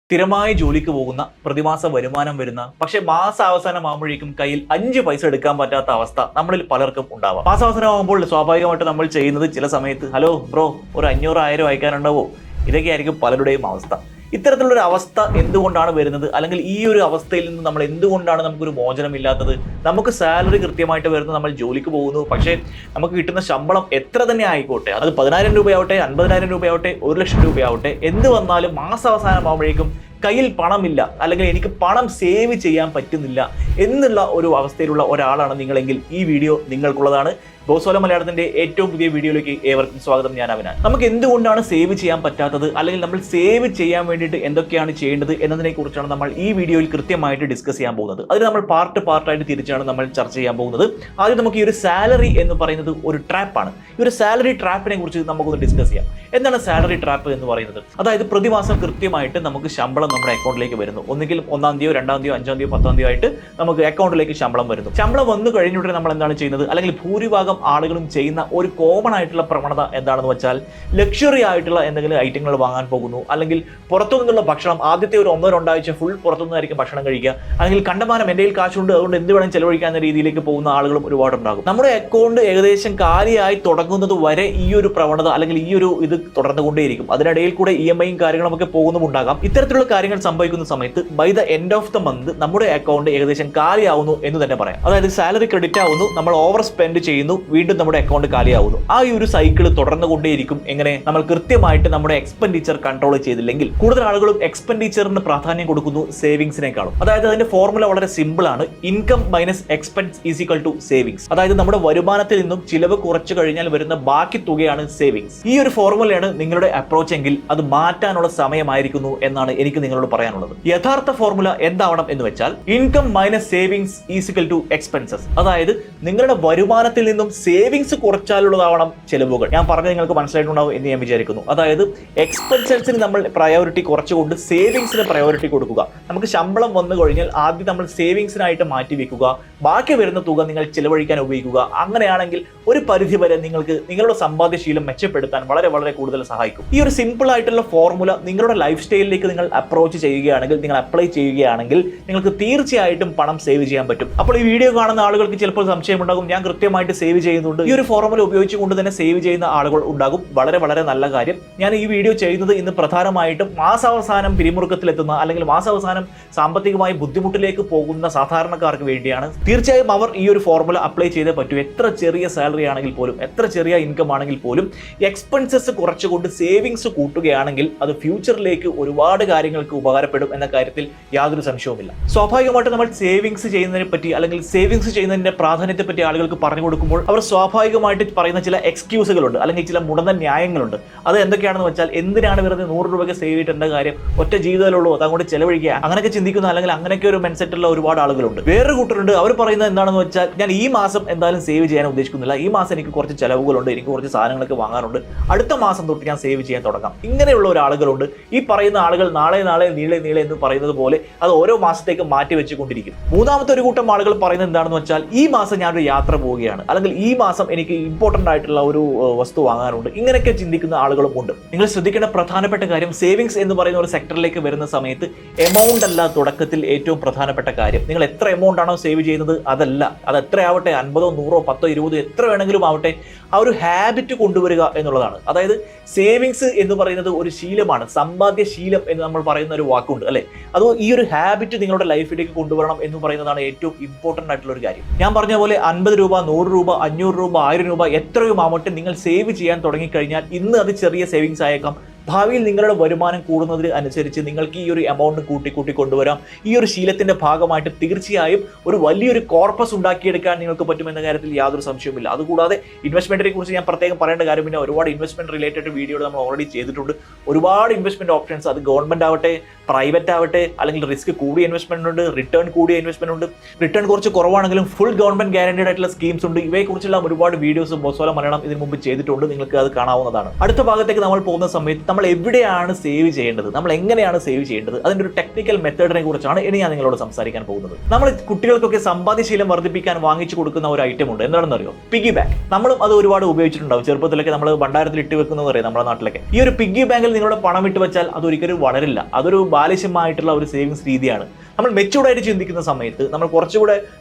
സ്ഥിരമായി ജോലിക്ക് പോകുന്ന പ്രതിമാസ വരുമാനം വരുന്ന പക്ഷെ മാസാവസാനമാകുമ്പോഴേക്കും കയ്യിൽ 5 പൈസ എടുക്കാൻ പറ്റാത്ത അവസ്ഥ നമ്മളിൽ പലർക്കും ഉണ്ടാവാം. മാസാവസാനമാകുമ്പോൾ സ്വാഭാവികമായിട്ട് നമ്മൾ ചെയ്യുന്നത് ചില സമയത്ത് ഹലോ ബ്രോ ഒരു 500-1000 അയക്കാനുണ്ടാവോ, ഇതൊക്കെയായിരിക്കും പലരുടെയും അവസ്ഥ. ഇത്തരത്തിലുള്ളൊരു അവസ്ഥ എന്തുകൊണ്ടാണ് വരുന്നത്, അല്ലെങ്കിൽ ഈ ഒരു അവസ്ഥയിൽ നിന്ന് നമ്മൾ എന്തുകൊണ്ടാണ് നമുക്കൊരു മോചനമില്ലാത്തത്? നമുക്ക് സാലറി കൃത്യമായിട്ട് വരുന്നത്, നമ്മൾ ജോലിക്ക് പോകുന്നു, പക്ഷേ നമുക്ക് കിട്ടുന്ന ശമ്പളം എത്ര തന്നെ ആയിക്കോട്ടെ, അത് 10,000 രൂപയാവട്ടെ, 50,000 രൂപയാവട്ടെ, 1,00,000 രൂപയാവട്ടെ, എന്ത് വന്നാലും മാസാവസാനമാകുമ്പോഴേക്കും കയ്യിൽ പണമില്ല, അല്ലെങ്കിൽ എനിക്ക് പണം സേവ് ചെയ്യാൻ പറ്റുന്നില്ല എന്നുള്ള ഒരു അവസ്ഥയിലുള്ള ഒരാളാണ് നിങ്ങളെങ്കിൽ ഈ വീഡിയോ നിങ്ങൾക്കുള്ളതാണ്. ബോസോല മലയാളത്തിന്റെ ഏറ്റവും പുതിയ വീഡിയോയിലേക്ക് ഏവർക്കും സ്വാഗതം. ഞാൻ അവനാൻ. നമുക്ക് എന്തുകൊണ്ടാണ് സേവ് ചെയ്യാൻ പറ്റാത്തത്, അല്ലെങ്കിൽ നമ്മൾ സേവ് ചെയ്യാൻ വേണ്ടിയിട്ട് എന്തൊക്കെയാണ് ചെയ്യേണ്ടത് എന്നതിനെ കുറിച്ചാണ് നമ്മൾ ഈ വീഡിയോയിൽ കൃത്യമായിട്ട് ഡിസ്കസ് ചെയ്യാൻ പോകുന്നത്. അതിന് നമ്മൾ പാർട്ടായിട്ട് തിരിച്ചാണ് നമ്മൾ ചർച്ച ചെയ്യാൻ പോകുന്നത്. ആദ്യം നമുക്ക് ഈ ഒരു സാലറി എന്ന് പറയുന്നത് ഒരു ട്രാപ്പാണ്. ഈ ഒരു സാലറി ട്രാപ്പിനെ കുറിച്ച് നമുക്കൊന്ന് ഡിസ്കസ് ചെയ്യാം. എന്താണ് സാലറി ട്രാപ്പ് എന്ന് പറയുന്നത്? അതായത് പ്രതിമാസം കൃത്യമായിട്ട് നമുക്ക് ശമ്പളം നമ്മുടെ അക്കൗണ്ടിലേക്ക് വരുന്നു. ഒന്നുകിൽ 1-ാം തീയതിയോ 2-ാം തീയതിയോ 5-ാം തീയതിയോ 10-ാം തീയതിയോ ആയിട്ട് നമുക്ക് അക്കൗണ്ടിലേക്ക് ശമ്പളം വരുന്നു. ശമ്പളം വന്നു കഴിഞ്ഞിട്ട് നമ്മൾ എന്താണ് ചെയ്യുന്നത്, അല്ലെങ്കിൽ ഭൂരിഭാഗം ആളുകളും ചെയ്യുന്ന ഒരു കോമൺ ആയിട്ടുള്ള പ്രവണത എന്താണെന്ന് വെച്ചാൽ ലക്ഷറി ആയിട്ടുള്ള എന്തെങ്കിലും ഐറ്റങ്ങൾ വാങ്ങാൻ പോകുന്നു, അല്ലെങ്കിൽ പുറത്തു നിന്നുള്ള ഭക്ഷണം ആദ്യത്തെ ഒരു 1-2 ആഴ്ച ഫുൾ പുറത്തുനിന്നായിരിക്കും ഭക്ഷണം കഴിക്കുക, അല്ലെങ്കിൽ കണ്ടമാനം എൻ്റെ കയ്യിൽ കാശുണ്ട് അതുകൊണ്ട് എന്ത് വേണം ചെലവഴിക്കാൻ എന്ന രീതിയിലേക്ക് പോകുന്ന ആളുകളും ഒരുപാടുണ്ടാകും. നമ്മുടെ അക്കൗണ്ട് ഏകദേശം കാലിയായി തുടങ്ങുന്നത് വരെ ഈ ഒരു പ്രവണത അല്ലെങ്കിൽ ഈ ഒരു ഇത് തുടർന്നുകൊണ്ടേയിരിക്കും. അതിനിടയിൽ കൂടെ EMI കാര്യങ്ങളൊക്കെ പോകുന്നുമുണ്ടാകാം. ഇത്തരത്തിലുള്ള കാര്യങ്ങൾ സംഭവിക്കുന്ന സമയത്ത് by the end of the month നമ്മുടെ അക്കൗണ്ട് ഏകദേശം കാലിയാവുന്നു എന്ന് തന്നെ പറയാം. അതായത് സാലറി ക്രെഡിറ്റ് ആവുന്നു, നമ്മൾ ഓവർ സ്പെൻഡ് ചെയ്യുന്നു, വീണ്ടും നമ്മുടെ അക്കൗണ്ട് കാലിയാവുന്നു. ആ ഒരു സൈക്കിൾ തുടർന്നുകൊണ്ടേയിരിക്കും. എങ്ങനെ? നമ്മൾ കൃത്യമായിട്ട് നമ്മുടെ എക്സ്പെൻഡിച്ചർ കൺട്രോൾ ചെയ്തില്ലെങ്കിൽ. കൂടുതൽ ആളുകളും എക്സ്പെൻഡിച്ചറിന് പ്രാധാന്യം കൊടുക്കുന്നു സേവിങ്സിനേക്കാളും. അതായത് അതിന്റെ ഫോർമുല വളരെ സിമ്പിൾ ആണ്. Income minus expense is equal to savings. അതായത് നമ്മുടെ വരുമാനത്തിൽ നിന്നും ചിലവ് കുറച്ചു കഴിഞ്ഞാൽ വരുന്ന ബാക്കി തുകയാണ് സേവിങ്സ്. ഈ ഒരു ഫോർമുലയാണ് നിങ്ങളുടെ അപ്രോച്ച് എങ്കിൽ അത് മാറ്റാനുള്ള സമയമായിരിക്കുന്നു എന്നാണ് എനിക്ക് നിങ്ങളോട് പറയാനുള്ളത്. യഥാർത്ഥ ഫോർമുല എന്താവണം എന്ന് വെച്ചാൽ income minus savings is equal to expenses. അതായത് നിങ്ങളുടെ വരുമാനത്തിൽ നിന്നും സേവിങ്സ് കുറച്ചാലുള്ളതാവണം ചെലവുകൾ. ഞാൻ പറഞ്ഞത് നിങ്ങൾക്ക് മനസ്സിലായിട്ടുണ്ടാവും എന്ന് ഞാൻ വിചാരിക്കുന്നു. അതായത് എക്സ്പെൻസസിന് നമ്മൾ പ്രയോറിറ്റി കുറച്ചുകൊണ്ട് സേവിങ്സിന് പ്രയോറിറ്റി കൊടുക്കുക. നമുക്ക് ശമ്പളം വന്നു കഴിഞ്ഞാൽ ആദ്യം നമ്മൾ സേവിങ്സിനായിട്ട് മാറ്റി വെക്കുക, ബാക്കി വരുന്ന തുക നിങ്ങൾ ചിലവഴിക്കാൻ ഉപയോഗിക്കുക. അങ്ങനെയാണെങ്കിൽ ഒരു പരിധി വരെ നിങ്ങൾക്ക് നിങ്ങളുടെ സമ്പാദ്യശീലം മെച്ചപ്പെടുത്താൻ വളരെ വളരെ കൂടുതൽ സഹായിക്കും. ഈ ഒരു സിമ്പിൾ ആയിട്ടുള്ള ഫോർമുല നിങ്ങളുടെ ലൈഫ് സ്റ്റൈലിലേക്ക് നിങ്ങൾ അപ്രോച്ച് ചെയ്യുകയാണെങ്കിൽ, നിങ്ങൾ അപ്ലൈ ചെയ്യുകയാണെങ്കിൽ നിങ്ങൾക്ക് തീർച്ചയായിട്ടും പണം സേവ് ചെയ്യാൻ പറ്റും. അപ്പോൾ ഈ വീഡിയോ കാണുന്ന ആളുകൾക്ക് ചിലപ്പോൾ സംശയമുണ്ടാകും, ഞാൻ കൃത്യമായിട്ട് സേവ് ചെയ്യുന്നുണ്ട്, ഈ ഒരു ഫോർമുല ഉപയോഗിച്ചുകൊണ്ട് തന്നെ സേവ് ചെയ്യുന്ന ആളുകൾ ഉണ്ടാകും. വളരെ വളരെ നല്ല കാര്യം. ഞാൻ ഈ വീഡിയോ ചെയ്യുന്നത് ഇന്ന് പ്രധാനമായിട്ടും മാസാവസാനം പിരിമുറുക്കത്തിലെത്തുന്ന, അല്ലെങ്കിൽ മാസാവസാനം സാമ്പത്തികമായി ബുദ്ധിമുട്ടിലേക്ക് പോകുന്ന സാധാരണക്കാർക്ക് വേണ്ടിയാണ്. തീർച്ചയായും അവർ ഈ ഒരു ഫോർമുല അപ്ലൈ ചെയ്തേ പറ്റൂ. എത്ര ചെറിയ സാലറി ആണെങ്കിൽ പോലും, എത്ര ചെറിയ ഇൻകം ആണെങ്കിൽ പോലും എക്സ്പെൻസസ് കുറച്ചുകൊണ്ട് സേവിങ്സ് കൂട്ടുകയാണെങ്കിൽ അത് ഫ്യൂച്ചറിലേക്ക് ഒരുപാട് കാര്യങ്ങൾക്ക് ഉപകാരപ്പെടും എന്ന കാര്യത്തിൽ യാതൊരു സംശയവുമില്ല. സ്വാഭാവികമായിട്ട് നമ്മൾ സേവിങ്സ് ചെയ്യുന്നതിനെ പറ്റി, അല്ലെങ്കിൽ സേവിങ്സ് ചെയ്യുന്നതിന്റെ പ്രാധാന്യത്തെ പറ്റി ആളുകൾക്ക് പറഞ്ഞു കൊടുക്കുമ്പോൾ അവർ സ്വാഭാവികമായിട്ട് പറയുന്ന ചില എക്സ്ക്യൂസുകളുണ്ട്, അല്ലെങ്കിൽ ചില മുടന്ന ന്യായങ്ങളുണ്ട്. അത് എന്തൊക്കെയാണെന്ന് വെച്ചാൽ, എന്തിനാണ് വെറുതെ 100 രൂപയ്ക്ക് സേവ് ചെയ്തിട്ട് എന്താ കാര്യം, ഒറ്റ ജീവിതമല്ലോ അതങ്ങോട്ട് ചെലവഴിക്കുക, അങ്ങനെയൊക്കെ ചിന്തിക്കുന്ന, അല്ലെങ്കിൽ അങ്ങനെയൊക്കെ ഒരു മെൻസെറ്റുള്ള ഒരുപാട് ആളുകളുണ്ട്. വേറൊരു കൂട്ടരുണ്ട്, അവർ പറയുന്നത് എന്താണെന്ന് വെച്ചാൽ, ഞാൻ ഈ മാസം എന്തായാലും സേവ് ചെയ്യാൻ ഉദ്ദേശിക്കുന്നില്ല, ഈ മാസം എനിക്ക് കുറച്ച് ചെലവുകളുണ്ട്, എനിക്ക് കുറച്ച് സാധനങ്ങളൊക്കെ വാങ്ങാറുണ്ട്, അടുത്ത മാസം തൊട്ട് ഞാൻ സേവ് ചെയ്യാൻ തുടങ്ങാം. ഇങ്ങനെയുള്ള ഒരു ആളുകളുണ്ട്. ഈ പറയുന്ന ആളുകൾ നാളെ നീളെ എന്ന് പറയുന്നത് പോലെ അത് ഓരോ മാസത്തേക്ക് മാറ്റി വെച്ചുകൊണ്ടിരിക്കും. മൂന്നാമത്തെ ഒരു കൂട്ടം ആളുകൾ പറയുന്നത് എന്താണെന്ന് വെച്ചാൽ, ഈ മാസം ഞാനൊരു യാത്ര പോവുകയാണ്, അല്ലെങ്കിൽ ഈ മാസം എനിക്ക് ഇമ്പോർട്ടൻ്റ് ആയിട്ടുള്ള ഒരു വസ്തു വാങ്ങാറുണ്ട്. ഇങ്ങനെയൊക്കെ ചിന്തിക്കുന്ന ആളുകളും ഉണ്ട്. നിങ്ങൾ ശ്രദ്ധിക്കേണ്ട പ്രധാനപ്പെട്ട കാര്യം, സേവിങ്സ് എന്ന് പറയുന്ന ഒരു സെക്ടറിലേക്ക് വരുന്ന സമയത്ത് എമൗണ്ട് അല്ല തുടക്കത്തിൽ ഏറ്റവും പ്രധാനപ്പെട്ട കാര്യം. നിങ്ങൾ എത്ര എമൗണ്ട് ആണോ സേവ് ചെയ്യുന്നത് അതല്ല, അത് എത്രയാവട്ടെ, 50, 100, 10, 20 എത്ര വേണമെങ്കിലും ആവട്ടെ, ആ ഒരു ഹാബിറ്റ് കൊണ്ടുവരിക എന്നുള്ളതാണ്. അതായത് സേവിങ്സ് എന്ന് പറയുന്നത് ഒരു ശീലമാണ്, സമ്പാദ്യ ശീലം എന്ന് നമ്മൾ പറയുന്ന ഒരു വാക്കുണ്ട് അല്ലെ. അത് ഈ ഒരു ഹാബിറ്റ് നിങ്ങളുടെ ലൈഫിലേക്ക് കൊണ്ടുവരണം എന്ന് പറയുന്നതാണ് ഏറ്റവും ഇമ്പോർട്ടൻ്റ് ആയിട്ടുള്ള ഒരു കാര്യം. ഞാൻ പറഞ്ഞ പോലെ 50 രൂപ, 100 രൂപ, 500 രൂപ, 1000 രൂപ എത്രയും ആവട്ടെ, നിങ്ങൾ സേവ് ചെയ്യാൻ തുടങ്ങിക്കഴിഞ്ഞാൽ ഇന്ന് അത് ചെറിയ സേവിങ്സ് ആയേക്കാം, ഭാവിയിൽ നിങ്ങളുടെ വരുമാനം കൂടുന്നതിന് അനുസരിച്ച് നിങ്ങൾക്ക് ഈ ഒരു എമൗണ്ട് കൂട്ടി കൊണ്ടുവരാം. ഈ ഒരു ശീലത്തിന്റെ ഭാഗമായിട്ട് തീർച്ചയായും ഒരു വലിയൊരു കോർപ്പസ് ഉണ്ടാക്കിയെടുക്കാൻ നിങ്ങൾക്ക് പറ്റുമെന്ന കാര്യത്തിൽ യാതൊരു സംശയവുമില്ല. അതുകൂടാതെ ഇൻവെസ്റ്റ്മെന്റിനെ കുറിച്ച് ഞാൻ പ്രത്യേകം പറയേണ്ട കാര്യം, പിന്നെ ഒരുപാട് ഇൻവെസ്റ്റ്മെന്റ് റിലേറ്റഡ് വീഡിയോ നമ്മൾ ഓൾറെഡി ചെയ്തിട്ടുണ്ട്. ഒരുപാട് ഇൻവെസ്റ്റ്മെന്റ് ഓപ്ഷൻസ്, അത് ഗവൺമെന്റ് ആവട്ടെ, പ്രൈവറ്റ് ആവട്ടെ, അല്ലെങ്കിൽ റിസ്ക് കൂടിയ ഇൻവെസ്റ്റ്മെന്റ് ഉണ്ട്, റിട്ടേൺ കൂടിയ ഇൻവെസ്റ്റ്മെന്റ് ഉണ്ട്, റിട്ടേൺ കുറച്ച് കുറവാണെങ്കിലും ഫുൾ ഗവൺമെന്റ് ഗ്യാരണ്ടീഡ് ആയിട്ടുള്ള സ്കീംസ് ഉണ്ട്. ഇവയെക്കുറിച്ചുള്ള ഒരുപാട് വീഡിയോസ് ബോസോല മലയാളം ഇതിനു മുമ്പ് ചെയ്തിട്ടുണ്ട്, നിങ്ങൾക്ക് അത് കാണാവുന്നതാണ്. അടുത്ത ഭാഗത്തേക്ക് നമ്മൾ പോകുന്ന സമയത്ത് നമ്മൾ എവിടെയാണ് സേവ് ചെയ്യേണ്ടത്, നമ്മൾ എങ്ങനെയാണ് സേവ് ചെയ്യേണ്ടത്, അതിൻ്റെ ഒരു ടെക്നിക്കൽ മെത്തേഡിനെ കുറിച്ചാണ് ഇനി ഞാൻ നിങ്ങളോട് സംസാരിക്കാൻ പോകുന്നത്. നമ്മൾ കുട്ടികൾക്കൊക്കെ സമ്പാദ്യശീലം വർദ്ധിപ്പിക്കാൻ വാങ്ങിച്ചു കൊടുക്കുന്ന ഒരു ഐറ്റം ഉണ്ട്, എന്താണെന്ന് അറിയോ? Piggy bank. നമ്മളും അത് ഒരുപാട് ഉപയോഗിച്ചിട്ടുണ്ടാവും. ചെറുപ്പത്തിലൊക്കെ നമ്മൾ ഭണ്ഡാരത്തിൽ ഇട്ട് വെക്കുന്നത് പറയും നമ്മുടെ നാട്ടിലൊക്കെ. ഈ ഒരു പിഗ്ഗി ബാങ്കിൽ നിങ്ങളുടെ പണം ഇട്ട് വെച്ചാൽ അതൊരിക്കലും വളരില്ല. അതൊരു ബാലിശമായിട്ടുള്ള ഒരു സേവിങ്സ് രീതിയാണ്. നമ്മൾ മെച്ചൂർഡായിട്ട് ചിന്തിക്കുന്ന സമയത്ത്, നമ്മൾ കുറച്ചുകൂടെ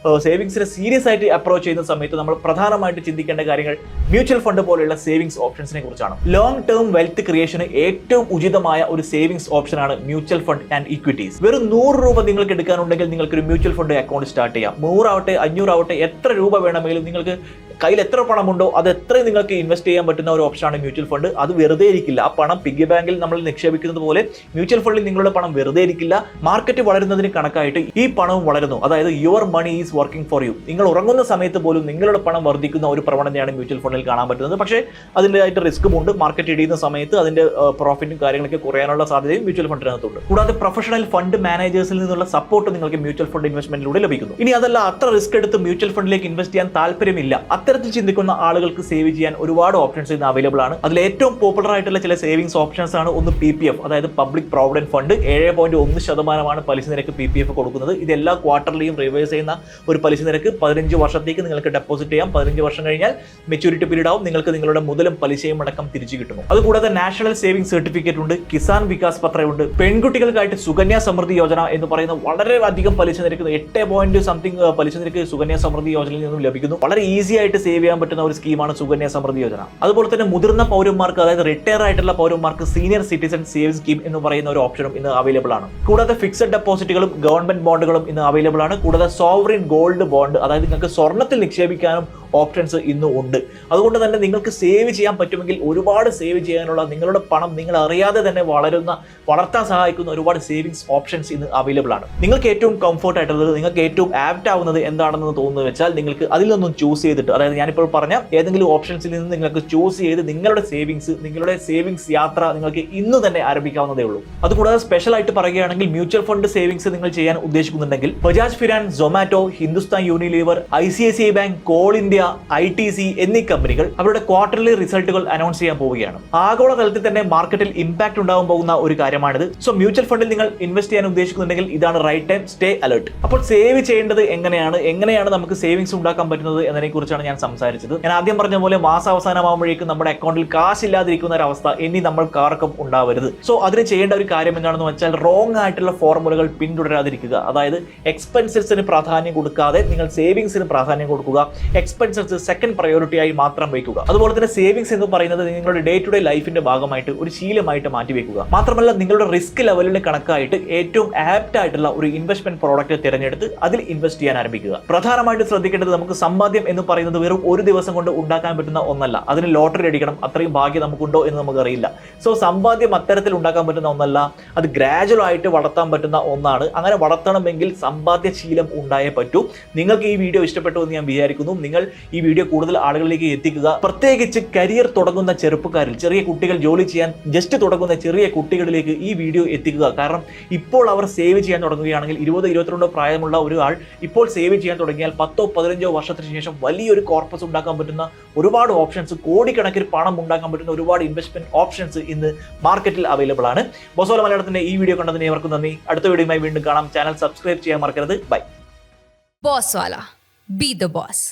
സേവിങ്സിനെ സീരിയസ് ആയിട്ട് അപ്രോച്ച് ചെയ്യുന്ന സമയത്ത് നമ്മൾ പ്രധാനമായിട്ട് ചിന്തിക്കേണ്ട കാര്യങ്ങൾ മ്യൂച്വൽ ഫണ്ട് പോലെയുള്ള സേവിങ്സ് ഓപ്ഷൻസിനെ കുറിച്ചാണ്. ലോങ് ടേം വെൽത്ത് ക്രിയേഷന് ഏറ്റവും ഉചിതമായ ഒരു സേവിങ്സ് ഓപ്ഷനാണ് മ്യൂച്വൽ ഫണ്ട് ആൻഡ് ഇക്വിറ്റീസ്. വെറും 100 രൂപ നിങ്ങൾക്ക് എടുക്കാനുണ്ടെങ്കിൽ നിങ്ങൾക്ക് ഒരു മ്യൂച്വൽ ഫണ്ട് അക്കൗണ്ട് സ്റ്റാർട്ട് ചെയ്യാം. 100 ആവട്ടെ 500 ആവട്ടെ, എത്ര രൂപ വേണമെങ്കിലും നിങ്ങൾക്ക് കയ്യിൽ എത്ര പണമുണ്ടോ അത് എത്രയും നിങ്ങൾക്ക് ഇൻവെസ്റ്റ് ചെയ്യാൻ പറ്റുന്ന ഒരു ഓപ്ഷനാണ് മ്യൂച്വൽ ഫണ്ട്. അത് വെറുതെ ഇരിക്കില്ല. ആ പണം പിഗ്ഗി ബാങ്കിൽ നമ്മൾ നിക്ഷേപിക്കുന്നത് പോലെ മ്യൂച്വൽ ഫണ്ടിൽ നിങ്ങളുടെ പണം വെറുതെ ഇരിക്കില്ല. മാർക്കറ്റ് വളരുന്നതിന് കണക്കായിട്ട് ഈ പണവും വളരുന്നു. അതായത് your money is working for you. നിങ്ങൾ ഉറങ്ങുന്ന സമയത്ത് പോലും നിങ്ങളുടെ പണം വർദ്ധിക്കുന്ന ഒരു പ്രവണതയാണ് മ്യൂച്വൽ ഫണ്ടിൽ കാണാൻ പറ്റുന്നത്. പക്ഷേ അതിൻ്റെതായിട്ട് റിസ്ക്കും ഉണ്ട്. മാർക്കറ്റ് ഇടിയുന്ന സമയത്ത് അതിന്റെ പ്രോഫിറ്റും കാര്യങ്ങളൊക്കെ കുറയാനുള്ള സാധ്യതയും മ്യൂച്വൽ ഫണ്ടിനകത്തുണ്ട്. കൂടാതെ പ്രൊഫഷണൽ ഫണ്ട് മാനേജേഴ്സിൽ നിന്നുള്ള സപ്പോർട്ട് നിങ്ങൾക്ക് മ്യൂച്വൽ ഫണ്ട് ഇൻവെസ്റ്റ്മെന്റിലൂടെ ലഭിക്കുന്നു. ഇനി അതല്ല, അത്ര റിസ്ക് എടുത്ത് മ്യൂച്വൽ ഫണ്ടിലേക്ക് ഇൻവെസ്റ്റ് ചെയ്യാൻ താല്പര്യമില്ല, അത്തരത്തിൽ ചിന്തിക്കുന്ന ആളുകൾക്ക് സേവ് ചെയ്യാൻ ഒരുപാട് ഓപ്ഷൻസ് ഇന്ന് അവൈലബിൾ ആണ്. അതിൽ ഏറ്റവും പോപ്പുലർ ആയിട്ടുള്ള ചില സേവിങ്സ് ഓപ്ഷൻസ് ആണ്. ഒന്ന് PPF, അതായത് പബ്ലിക് പ്രോവിഡന്റ് ഫണ്ട്. 7.1% പലിശ നിരക്ക് PPF കൊടുക്കുന്നത്. ഇത് എല്ലാ ക്വാർട്ടറിലെയും റിവേഴ്സ് ചെയ്യുന്ന ഒരു പലിശ നിരക്ക്. 15 വർഷത്തേക്ക് നിങ്ങൾക്ക് ഡെപ്പോസിറ്റ് ചെയ്യാം. 15 വർഷം കഴിഞ്ഞാൽ മെച്യൂരിറ്റി പീരീഡ് ആവും. നിങ്ങൾക്ക് നിങ്ങളുടെ മുതലും പലിശയും അടക്കം തിരിച്ചു കിട്ടുന്നു. അതുകൂടാതെ നാഷണൽ സേവിംഗ് സർട്ടിഫിക്കറ്റ് ഉണ്ട്, കിസാൻ വികാസ് പത്ര ഉണ്ട്. പെൺകുട്ടികൾക്കായിട്ട് സുകന്യ സമൃദ്ധി യോജന എന്ന് പറയുന്ന വളരെ അധികം പലിശ നിരക്ക് 8 പലിശ നിരക്ക് സുകന്യ സമൃദ്ധി യോജനയിൽ നിന്നും ലഭിക്കുന്നു. വളരെ ഈസി ആയിട്ട് സേവ് ചെയ്യാൻ പറ്റുന്ന ഒരു സ്കീമാണ് സുകന്യ സമൃദ്ധി യോജന. അതുപോലെ തന്നെ മുതിർന്ന പൗരന്മാർക്ക്, അതായത് റിട്ടയർ ആയിട്ടുള്ള പൗരന്മാർക്ക് സീനിയർ സിറ്റിസൺ സേവിംഗ് സ്കീം എന്ന് പറയുന്ന ഒരു ഓപ്ഷനും ഇന്ന് അവൈലബിൾ ആണ്. കൂടാതെ ഫിക്സഡ് ഡെപ്പോസിറ്റുകളും ഗവൺമെന്റ് ബോണ്ടുകളും ഇന്ന് അവൈലബിൾ ആണ്. കൂടാതെ സോവറിൻ ഗോൾഡ് ബോണ്ട്, അതായത് നിങ്ങൾക്ക് സ്വർണ്ണത്തിൽ നിക്ഷേപിക്കാനും ഓപ്ഷൻസ് ഇന്നും ഉണ്ട്. അതുകൊണ്ട് തന്നെ നിങ്ങൾക്ക് സേവ് ചെയ്യാൻ പറ്റുമെങ്കിൽ ഒരുപാട് സേവ് ചെയ്യാനുള്ള, നിങ്ങളുടെ പണം നിങ്ങൾ അറിയാതെ തന്നെ വളർത്താൻ സഹായിക്കുന്ന ഒരുപാട് സേവിങ്സ് ഓപ്ഷൻസ് ഇന്ന് അവൈലബിൾ ആണ്. നിങ്ങൾക്ക് ഏറ്റവും കംഫർട്ട് ആയിട്ടുള്ളത്, നിങ്ങൾക്ക് ഏറ്റവും ആപ്റ്റ് ആവുന്നത് എന്താണെന്ന് തോന്നുന്നു വെച്ചാൽ നിങ്ങൾക്ക് അതിൽ നിന്നും ചൂസ് ചെയ്തിട്ട്, അതായത് ഞാനിപ്പോൾ പറഞ്ഞ ഏതെങ്കിലും ഓപ്ഷൻസിൽ നിന്ന് നിങ്ങൾക്ക് ചൂസ് ചെയ്ത് നിങ്ങളുടെ സേവിങ്സ് യാത്ര നിങ്ങൾക്ക് ഇന്ന് തന്നെ ആരംഭിക്കാവുന്നതേ ഉള്ളൂ. അതുകൂടാതെ സ്പെഷ്യൽ ആയിട്ട് പറയുകയാണെങ്കിൽ മ്യൂച്വൽ ഫണ്ട് സേവിങ്സ് നിങ്ങൾ ചെയ്യാൻ ഉദ്ദേശിക്കുന്നുണ്ടെങ്കിൽ Bajaj finance, Zomato, Hindustan Unilever, ICICI bank, coal India, ITC എന്നീ കമ്പനികൾ അവരുടെ ക്വാർട്ടർലി റിസൾട്ടുകൾ അനൗൺസ് ചെയ്യാൻ പോവുകയാണ്. ആഗോള തലത്തിൽ തന്നെ മാർക്കറ്റിൽ ഇമ്പാക്ട് ഉണ്ടാകാൻ പോകുന്ന ഒരു കാര്യമാണിത്. സോ മ്യൂച്വൽ ഫണ്ടിൽ നിങ്ങൾ ഇൻവെസ്റ്റ് ചെയ്യാൻ ഉദ്ദേശിക്കുന്നുണ്ടെങ്കിൽ ഇതാണ് റൈറ്റ് ടൈം. Stay alert. അപ്പോൾ സേവ് ചെയ്യേണ്ടത് എങ്ങനെയാണ് നമുക്ക് സേവിങ്സ് ഉണ്ടാക്കാൻ പറ്റുന്നത് എന്നതിനെ കുറിച്ചാണ് ഞാൻ സംസാരിച്ചത്. ഞാൻ ആദ്യം പറഞ്ഞ പോലെ മാസാവസാനമാകുമ്പോഴേക്കും നമ്മുടെ അക്കൗണ്ടിൽ കാശില്ലാതിരിക്കുന്ന ഒരു അവസ്ഥ ഇനി നമ്മൾക്കാർക്കും ഉണ്ടാവരുത്. സോ അതിന് ചെയ്യേണ്ട ഒരു കാര്യം എന്താണെന്ന് വെച്ചാൽ റോങ് ആയിട്ടുള്ള ഫോർമുലകൾ പിന്തുടരാതിരിക്കുക. അതായത് എക്സ്പെൻസസിന് പ്രാധാന്യം കൊടുക്കാതെ നിങ്ങൾ സേവിങ്സിന് പ്രാധാന്യം കൊടുക്കുക. എക്സ്പെൻസസ് സെക്കൻഡ് പ്രയോറിറ്റി ആയി മാത്രം വയ്ക്കുക. അതുപോലെ തന്നെ സേവിങ്സ് എന്ന് പറയുന്നത് നിങ്ങളുടെ ഡേ ടു ഡേ ലൈഫിന്റെ ഭാഗമായിട്ട് ഒരു ശീലമായിട്ട് മാറ്റിവെക്കുക. മാത്രമല്ല നിങ്ങളുടെ റിസ്ക് ലെവലിന് കണക്കായിട്ട് ഏറ്റവും ആപ്റ്റ് ആയിട്ടുള്ള ഒരു ഇൻവെസ്റ്റ്മെന്റ് പ്രോഡക്റ്റ് തിരഞ്ഞെടുത്ത് അതിൽ ഇൻവെസ്റ്റ് ചെയ്യാൻ ആരംഭിക്കുക. പ്രധാനമായിട്ട് ശ്രദ്ധിക്കേണ്ടത്, നമുക്ക് സമ്പാദ്യം എന്ന് പറയുന്നത് വെറും ഒരു ദിവസം കൊണ്ട് ഉണ്ടാക്കാൻ പറ്റുന്ന ഒന്നല്ല. അതിന് ലോട്ടറി അടിക്കണം, അത്രയും ഭാഗ്യം നമുക്കുണ്ടോ എന്ന് നമുക്കറിയില്ല. സോ സമ്പാദ്യം അത്തരത്തിൽ ഉണ്ടാക്കാൻ പറ്റുന്ന ഒന്നല്ല, അത് ഗ്രാജുവൽ ആയിട്ട് വളർത്താൻ പറ്റുന്ന ഒന്നാണ്. അങ്ങനെ വളർത്തണമെങ്കിൽ സമ്പാദ്യശീലം ഉണ്ടായേ പറ്റൂ. നിങ്ങൾക്ക് ഈ വീഡിയോ ഇഷ്ടപ്പെട്ടു എന്ന് ഞാൻ വിചാരിക്കുന്നു. നിങ്ങൾ ഈ വീഡിയോ കൂടുതൽ ആളുകളിലേക്ക് എത്തിക്കുക. പ്രത്യേകിച്ച് കരിയർ തുടങ്ങുന്ന ചെറുപ്പക്കാരിൽ, ചെറിയ കുട്ടികൾ ജോലി ചെയ്യാൻ ജസ്റ്റ് തുടങ്ങുന്ന ചെറിയ കുട്ടികളിലേക്ക് ഈ വീഡിയോ എത്തിക്കുക. കാരണം ഇപ്പോൾ അവർ സേവ് ചെയ്യാൻ തുടങ്ങുകയാണെങ്കിൽ, 20-22 പ്രായമുള്ള ഒരാൾ ഇപ്പോൾ സേവ് ചെയ്യാൻ തുടങ്ങിയാൽ 10-15 വർഷത്തിന് ശേഷം വലിയൊരു കോർപ്പസ് ഉണ്ടാക്കാൻ പറ്റുന്ന ഒരുപാട് ഓപ്ഷൻസ്, കോടിക്കണക്കിന് പണം ഉണ്ടാക്കാൻ പറ്റുന്ന ഒരുപാട് ഇൻവെസ്റ്റ്മെന്റ് ഓപ്ഷൻസ് ഇന്ന് മാർക്കറ്റിൽ അവൈലബിൾ ആണ്. ബോസോല മലയാളത്തിന്റെ ഈ വീഡിയോ കണ്ടതിന് ഏവർക്കും നന്ദി. അടുത്ത വീഡിയോയുമായി വീണ്ടും കാണാം. ചാനൽ സബ്സ്ക്രൈബ് ചെയ്യാൻ മറക്കരുത്. ബൈ. ബോസ്വാല, ബി ദ ബോസ്.